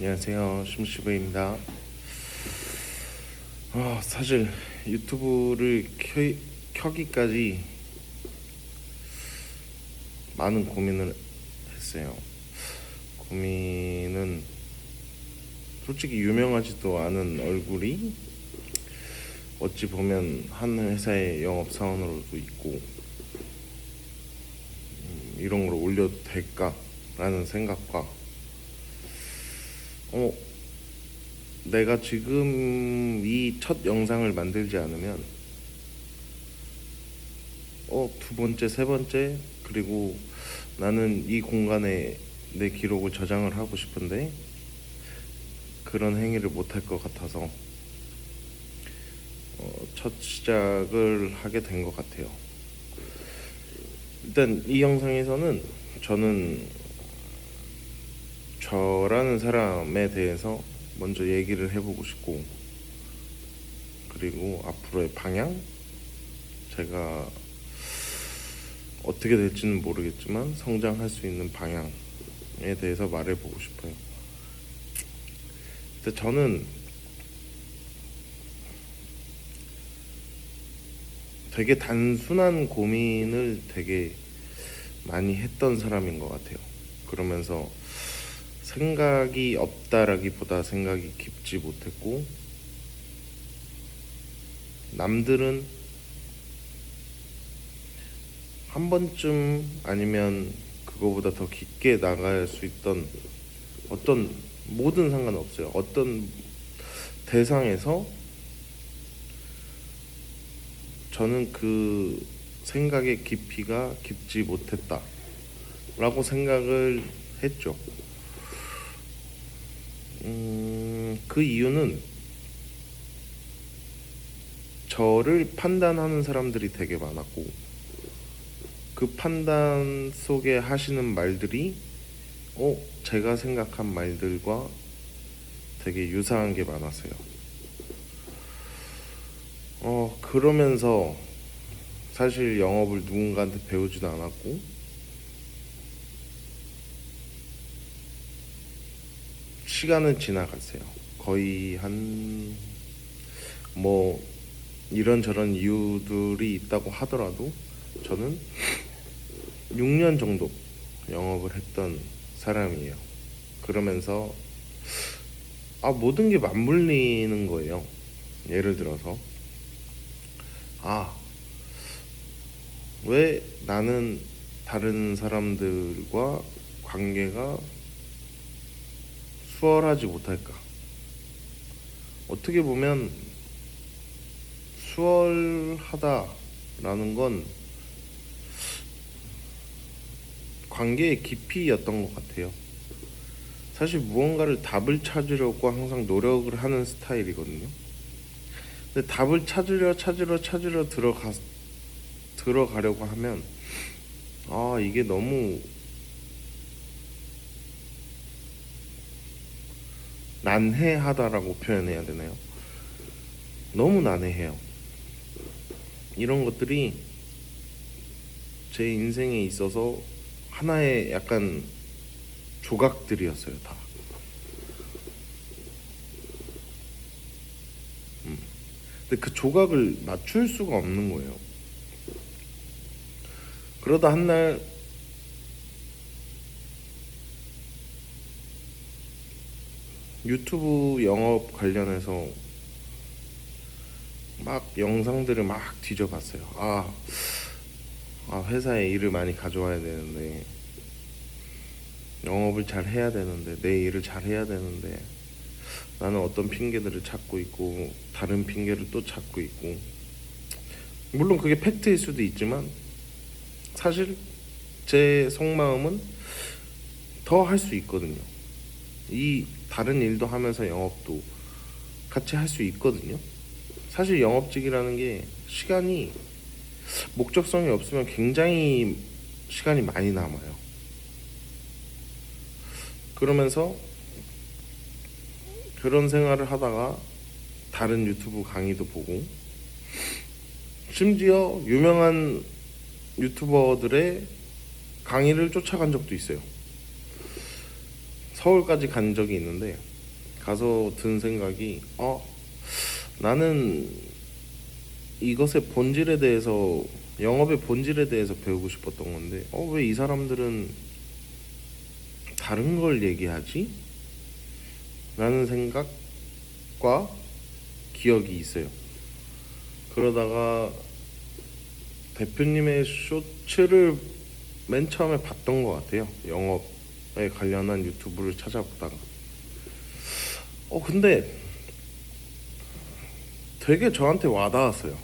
안녕하세요, 심시브입니다. 사실 유튜브를 켜기까지 많은 고민을 했어요. 고민은 솔직히 유명하지도 않은 얼굴이 어찌 보면 한 회사의 영업사원으로도 있고 이런 걸 올려도 될까라는 생각과 내가 지금 이 첫 영상을 만들지 않으면 두 번째, 세 번째, 그리고 나는 이 공간에 내 기록을 저장을 하고 싶은데 그런 행위를 못할 것 같아서 첫 시작을 하게 된 것 같아요. 일단 이 영상에서는 저는 저라는 사람에 대해서 먼저 얘기를 해보고 싶고, 그리고 앞으로의 방향, 제가 어떻게 될지는 모르겠지만 성장할 수 있는 방향에 대해서 말해보고 싶어요. 근데 저는 되게 단순한 고민을 되게 많이 했던 사람인 것 같아요. 그러면서 생각이 없다라기보다 생각이 깊지 못했고, 남들은 한 번쯤 아니면 그거보다 더 깊게 나갈 수 있던 어떤, 뭐든 상관없어요. 어떤 대상에서 저는 그 생각의 깊이가 깊지 못했다 라고 생각을 했죠. 그 이유는 저를 판단하는 사람들이 되게 많았고, 그 판단 속에 하시는 말들이 제가 생각한 말들과 되게 유사한 게 많았어요. 그러면서 사실 영업을 누군가한테 배우지도 않았고, 시간은 지나갔어요. 거의 이런저런 이유들이 있다고 하더라도 저는 6년 정도 영업을 했던 사람이에요. 그러면서 모든 게 맞물리는 거예요. 예를 들어서 왜 나는 다른 사람들과 관계가 수월하지 못할까? 어떻게 보면 수월하다라는 건 관계의 깊이였던 것 같아요. 사실 무언가를 답을 찾으려고 항상 노력을 하는 스타일이거든요. 근데 답을 찾으려 들어가려고 하면 이게 너무 난해하다라고 표현해야 되나요? 너무 난해해요. 이런 것들이 제 인생에 있어서 하나의 약간 조각들이었어요, 다. 근데 그 조각을 맞출 수가 없는 거예요. 그러다 한날 유튜브 영업 관련해서 막 영상들을 막 뒤져봤어요. 회사에 일을 많이 가져와야 되는데, 영업을 잘 해야 되는데, 내 일을 잘 해야 되는데, 나는 어떤 핑계들을 찾고 있고 다른 핑계를 또 찾고 있고, 물론 그게 팩트일 수도 있지만 사실 제 속마음은 더 할 수 있거든요. 이 다른 일도 하면서 영업도 같이 할 수 있거든요. 사실 영업직이라는 게 시간이, 목적성이 없으면 굉장히 시간이 많이 남아요. 그러면서 그런 생활을 하다가 다른 유튜브 강의도 보고, 심지어 유명한 유튜버들의 강의를 쫓아간 적도 있어요. 서울까지 간 적이 있는데 가서 든 생각이 나는 이것의 본질에 대해서, 영업의 본질에 대해서 배우고 싶었던 건데 왜 이 사람들은 다른 걸 얘기하지? 라는 생각과 기억이 있어요. 그러다가 대표님의 쇼츠를 맨 처음에 봤던 것 같아요. 영업에 관련한 유튜브를 찾아보다가 근데 되게 저한테 와닿았어요.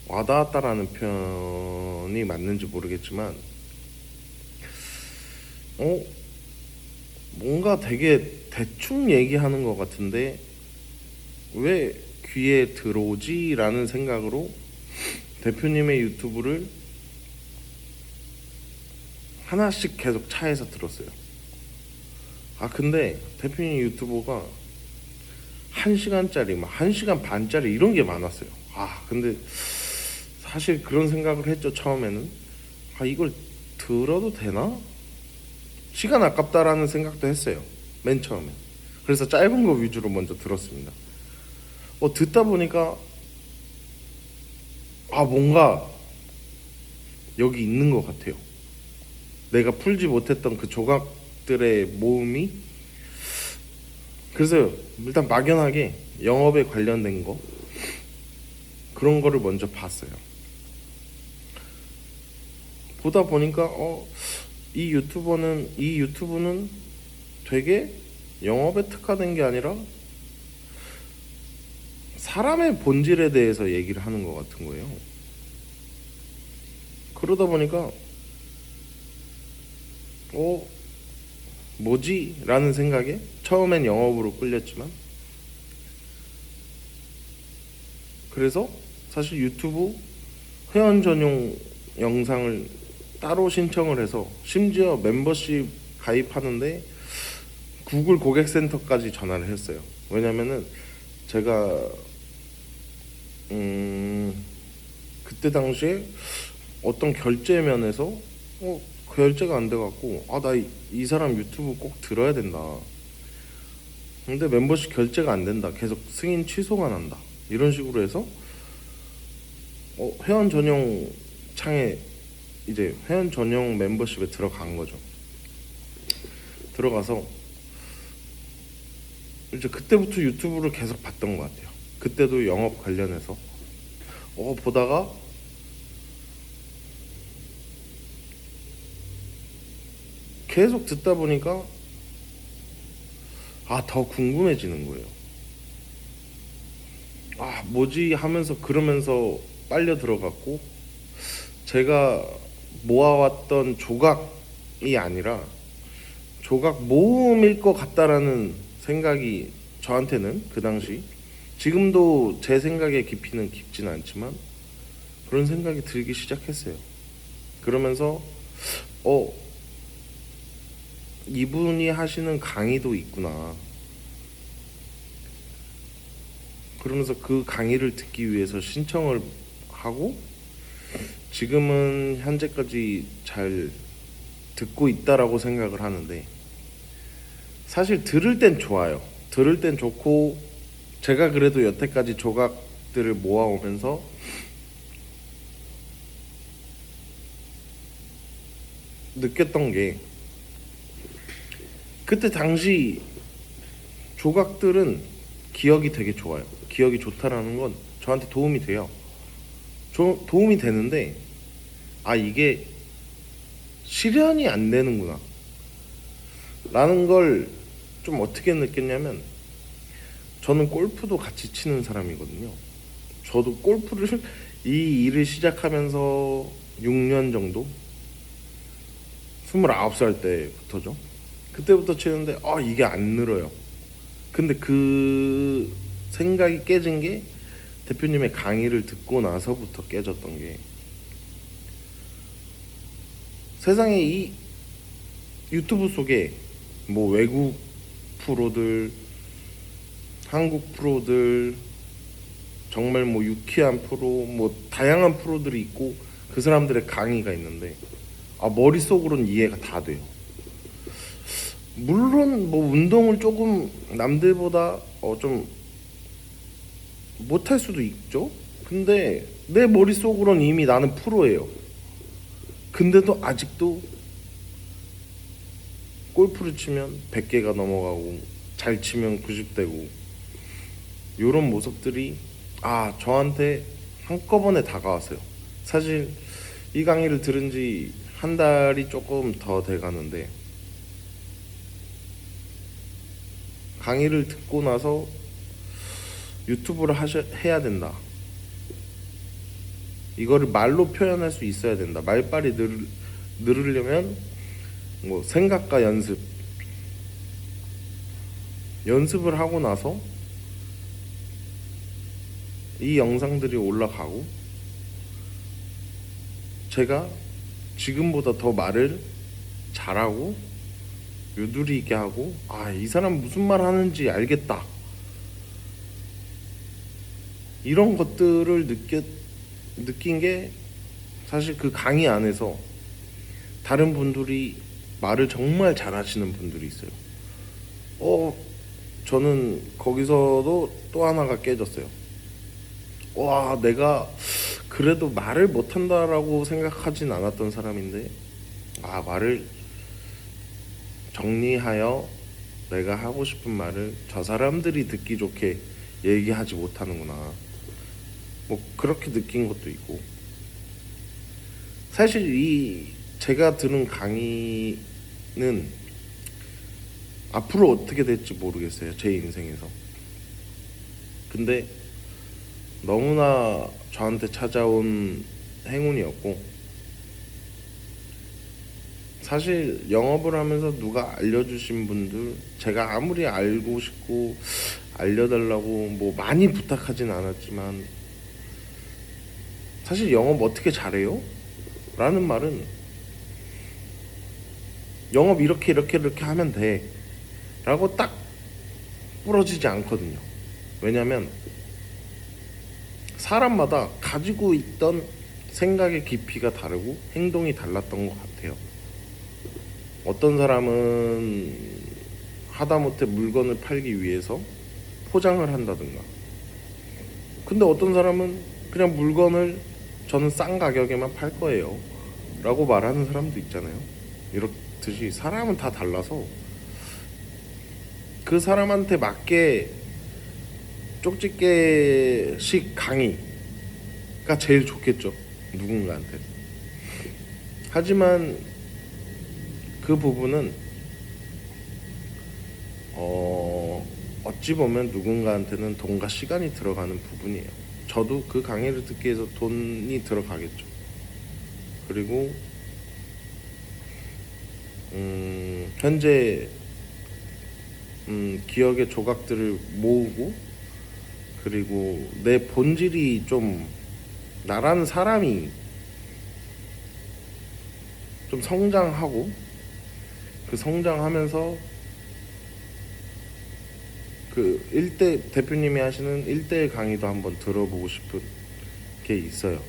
와닿았다라는 표현이 맞는지 모르겠지만 뭔가 되게 대충 얘기하는 것 같은데 왜 귀에 들어오지? 라는 생각으로 대표님의 유튜브를 하나씩 계속 차에서 들었어요. 근데 대표님 유튜브가 1시간짜리, 1시간 반짜리 이런 게 많았어요. 근데 사실 그런 생각을 했죠. 처음에는 이걸 들어도 되나? 시간 아깝다라는 생각도 했어요. 맨 처음에. 그래서 짧은 거 위주로 먼저 들었습니다. 듣다 보니까 뭔가 여기 있는 것 같아요. 내가 풀지 못했던 그 조각들의 모음이. 그래서 일단 막연하게 영업에 관련된 거, 그런 거를 먼저 봤어요. 보다 보니까 이 유튜브는 되게 영업에 특화된 게 아니라 사람의 본질에 대해서 얘기를 하는 것 같은 거예요. 그러다 보니까 뭐지? 라는 생각에 처음엔 영업으로 끌렸지만, 그래서 사실 유튜브 회원 전용 영상을 따로 신청을 해서, 심지어 멤버십 가입하는데 구글 고객센터까지 전화를 했어요. 왜냐면은 제가 그때 당시에 어떤 결제면에서 결제가 안 돼갖고 나 이 사람 유튜브 꼭 들어야 된다. 근데 멤버십 결제가 안 된다. 계속 승인 취소가 난다. 이런 식으로 해서 회원 전용 창에 이제 회원 전용 멤버십에 들어간 거죠. 들어가서 이제 그때부터 유튜브를 계속 봤던 것 같아요. 그때도 영업 관련해서 보다가 계속 듣다 보니까 더 궁금해지는 거예요. 뭐지 하면서, 그러면서 빨려 들어갔고, 제가 모아왔던 조각이 아니라 조각 모음일 것 같다라는 생각이 저한테는 그 당시, 지금도 제 생각의 깊이는 깊지는 않지만 그런 생각이 들기 시작했어요. 그러면서 이분이 하시는 강의도 있구나. 그러면서 그 강의를 듣기 위해서 신청을 하고, 지금은 현재까지 잘 듣고 있다라고 생각을 하는데, 사실 들을 땐 좋아요. 들을 땐 좋고, 제가 그래도 여태까지 조각들을 모아오면서 느꼈던 게, 그때 당시 조각들은 기억이 되게 좋아요. 기억이 좋다라는 건 저한테 도움이 돼요. 도움이 되는데 이게 실현이 안 되는구나 라는 걸 좀 어떻게 느꼈냐면, 저는 골프도 같이 치는 사람이거든요. 저도 골프를 이 일을 시작하면서 6년 정도, 29살 때부터죠. 그때부터 치는데 이게 안 늘어요. 근데 그 생각이 깨진 게 대표님의 강의를 듣고 나서부터 깨졌던 게, 세상에 이 유튜브 속에 외국 프로들, 한국 프로들, 정말 유쾌한 프로, 다양한 프로들이 있고 그 사람들의 강의가 있는데 머릿속으로는 이해가 다 돼요. 물론 뭐 운동을 조금 남들보다 좀 못할 수도 있죠. 근데 내 머릿속으론 이미 나는 프로예요. 근데도 아직도 골프를 치면 100개가 넘어가고 잘 치면 90대고 이런 모습들이 저한테 한꺼번에 다가왔어요. 사실 이 강의를 들은 지 한 달이 조금 더 돼가는데 강의를 듣고 나서 유튜브를 해야 된다. 이거를 말로 표현할 수 있어야 된다. 말빨이 늘으려면 뭐 생각과 연습을 하고 나서 이 영상들이 올라가고 제가 지금보다 더 말을 잘하고 유두리 있게 하고 이 사람 무슨 말 하는지 알겠다. 이런 것들을 느낀 게 사실 그 강의 안에서 다른 분들이 말을 정말 잘하시는 분들이 있어요. 저는 거기서도 또 하나가 깨졌어요. 와, 내가 그래도 말을 못한다라고 생각하진 않았던 사람인데 말을 정리하여 내가 하고 싶은 말을 저 사람들이 듣기 좋게 얘기하지 못하는구나. 뭐 그렇게 느낀 것도 있고, 사실 이 제가 들은 강의는 앞으로 어떻게 될지 모르겠어요, 제 인생에서. 근데 너무나 저한테 찾아온 행운이었고, 사실 영업을 하면서 누가 알려주신 분들, 제가 아무리 알고 싶고 알려달라고 뭐 많이 부탁하진 않았지만, 사실 영업 어떻게 잘해요? 라는 말은 영업 이렇게 하면 돼 라고 딱 부러지지 않거든요. 왜냐면 사람마다 가지고 있던 생각의 깊이가 다르고 행동이 달랐던 것 같아요. 어떤 사람은 하다못해 물건을 팔기 위해서 포장을 한다든가, 근데 어떤 사람은 그냥 물건을 저는 싼 가격에만 팔 거예요 라고 말하는 사람도 있잖아요. 이렇듯이 사람은 다 달라서 그 사람한테 맞게 쪽집게식 강의가 제일 좋겠죠, 누군가한테. 하지만 그 부분은 어찌 보면 누군가한테는 돈과 시간이 들어가는 부분이에요. 저도 그 강의를 듣기 위해서 돈이 들어가겠죠. 그리고 현재 기억의 조각들을 모으고, 그리고 내 본질이 좀, 나라는 사람이 좀 성장하고, 그 성장하면서 그 대표님이 하시는 1대1 강의도 한번 들어보고 싶은 게 있어요.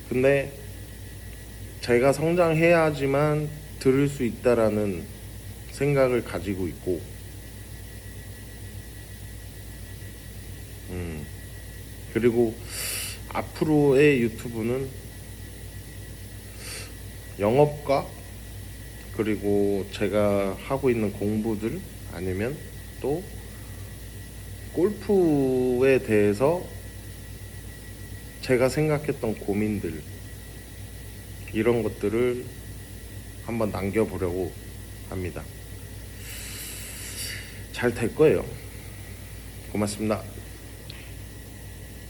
근데 제가 성장해야지만 들을 수 있다라는 생각을 가지고 있고, 그리고 앞으로의 유튜브는 영업과 그리고 제가 하고 있는 공부들, 아니면 또 골프에 대해서 제가 생각했던 고민들, 이런 것들을 한번 남겨보려고 합니다. 잘 될 거예요. 고맙습니다.